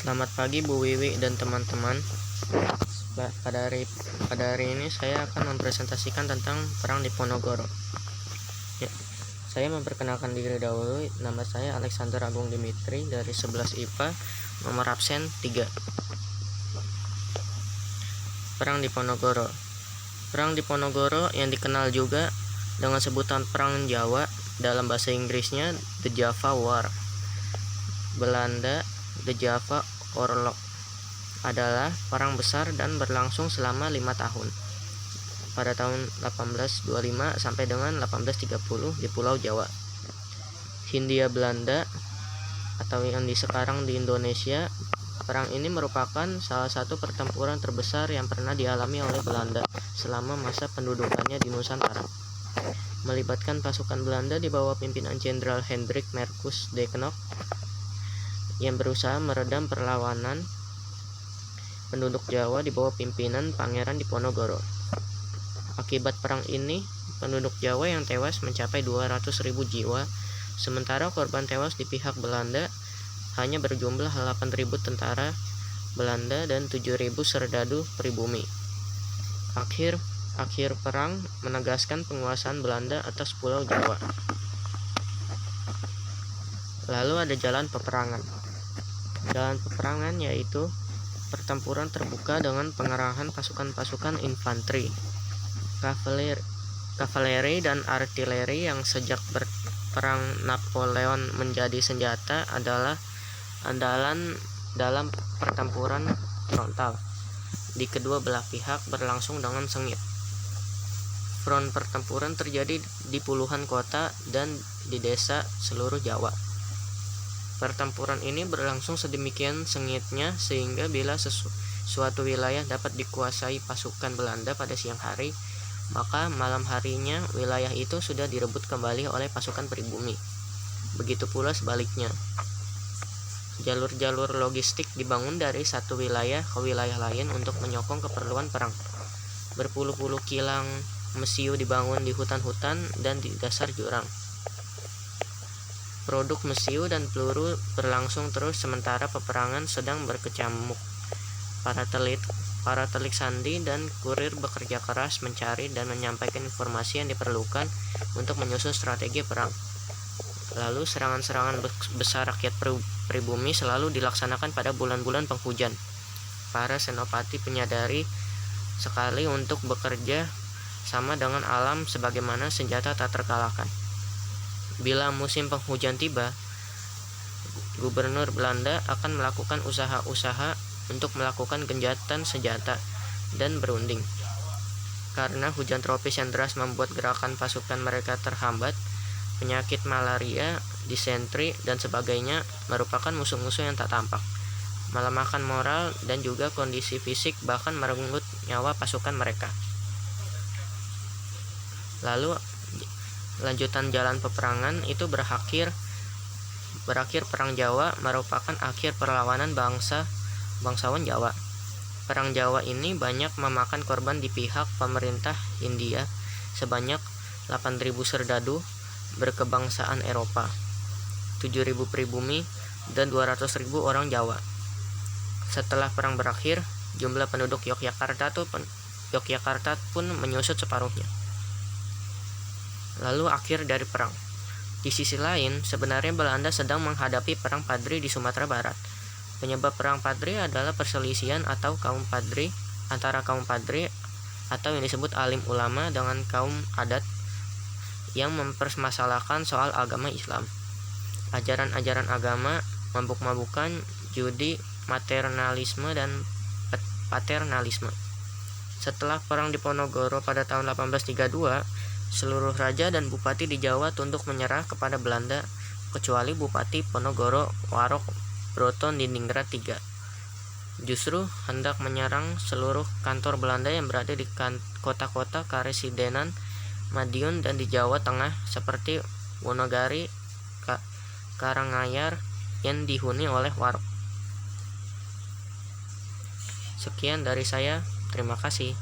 Selamat pagi Bu Wiwi dan teman-teman. Pada hari ini saya akan mempresentasikan tentang Perang Diponegoro. Ya, saya memperkenalkan diri dahulu. Nama saya Alexander Agung Dimitri dari 11 IPA, nomor absen 3. Perang Diponegoro. Perang Diponegoro yang dikenal juga dengan sebutan Perang Jawa, dalam bahasa Inggrisnya The Java War, Belanda The Java Oorlog, adalah perang besar dan berlangsung selama 5 tahun pada tahun 1825 sampai dengan 1830 di Pulau Jawa, Hindia Belanda atau yang sekarang di Indonesia. Perang ini merupakan salah satu pertempuran terbesar yang pernah dialami oleh Belanda selama masa pendudukannya di Nusantara, melibatkan pasukan Belanda di bawah pimpinan Jenderal Hendrik Marcus de Knok yang berusaha meredam perlawanan penduduk Jawa di bawah pimpinan Pangeran Diponegoro. Akibat perang ini, penduduk Jawa yang tewas mencapai 200.000 jiwa, sementara korban tewas di pihak Belanda hanya berjumlah 8.000 tentara Belanda dan 7.000 serdadu pribumi. Akhir perang menegaskan penguasaan Belanda atas Pulau Jawa. Lalu ada jalan peperangan. Jalan peperangan yaitu pertempuran terbuka dengan pengerahan pasukan-pasukan infanteri, kavaleri dan artileri yang sejak perang Napoleon menjadi senjata adalah andalan dalam pertempuran frontal. Di kedua belah pihak berlangsung dengan sengit. Front pertempuran terjadi di puluhan kota dan di desa seluruh Jawa. Pertempuran ini berlangsung sedemikian sengitnya sehingga bila suatu wilayah dapat dikuasai pasukan Belanda pada siang hari, maka malam harinya wilayah itu sudah direbut kembali oleh pasukan pribumi. Begitu pula sebaliknya. Jalur-jalur logistik dibangun dari satu wilayah ke wilayah lain untuk menyokong keperluan perang. Berpuluh-puluh kilang mesiu dibangun di hutan-hutan dan di dasar jurang. Produk mesiu dan peluru berlangsung terus sementara peperangan sedang berkecamuk. Para telik sandi dan kurir bekerja keras mencari dan menyampaikan informasi yang diperlukan untuk menyusun strategi perang. Lalu serangan-serangan besar rakyat pribumi selalu dilaksanakan pada bulan-bulan penghujan. Para senopati menyadari sekali untuk bekerja sama dengan alam sebagaimana senjata tak terkalahkan. Bila musim penghujan tiba, gubernur Belanda akan melakukan usaha-usaha untuk melakukan genjatan senjata dan berunding. Karena hujan tropis yang deras membuat gerakan pasukan mereka terhambat, penyakit malaria, disentri, dan sebagainya merupakan musuh-musuh yang tak tampak, melemahkan moral dan juga kondisi fisik, bahkan merenggut nyawa pasukan mereka. Lalu lanjutan jalan peperangan itu berakhir Perang Jawa merupakan akhir perlawanan bangsawan Jawa. Perang Jawa ini banyak memakan korban di pihak pemerintah Hindia sebanyak 8.000 serdadu berkebangsaan Eropa, 7.000 pribumi, dan 200.000 orang Jawa. Setelah perang berakhir, jumlah penduduk Yogyakarta pun menyusut separuhnya. Lalu akhir dari perang. Di sisi lain, sebenarnya Belanda sedang menghadapi perang Padri di Sumatera Barat. Penyebab perang Padri adalah perselisihan antara kaum Padri atau yang disebut alim ulama dengan kaum adat yang mempermasalahkan soal agama Islam. Ajaran-ajaran agama, mabuk-mabukan, judi, materialisme, dan paternalisme. Setelah perang Diponegoro pada tahun 1832, seluruh raja dan bupati di Jawa tunduk menyerah kepada Belanda kecuali Bupati Ponorogo Warok Broto Diningrat III. Justru hendak menyerang seluruh kantor Belanda yang berada di kota-kota Karesidenan, Madiun, dan di Jawa Tengah seperti Wonogiri, Karanganyar yang dihuni oleh Warok. Sekian dari saya, terima kasih.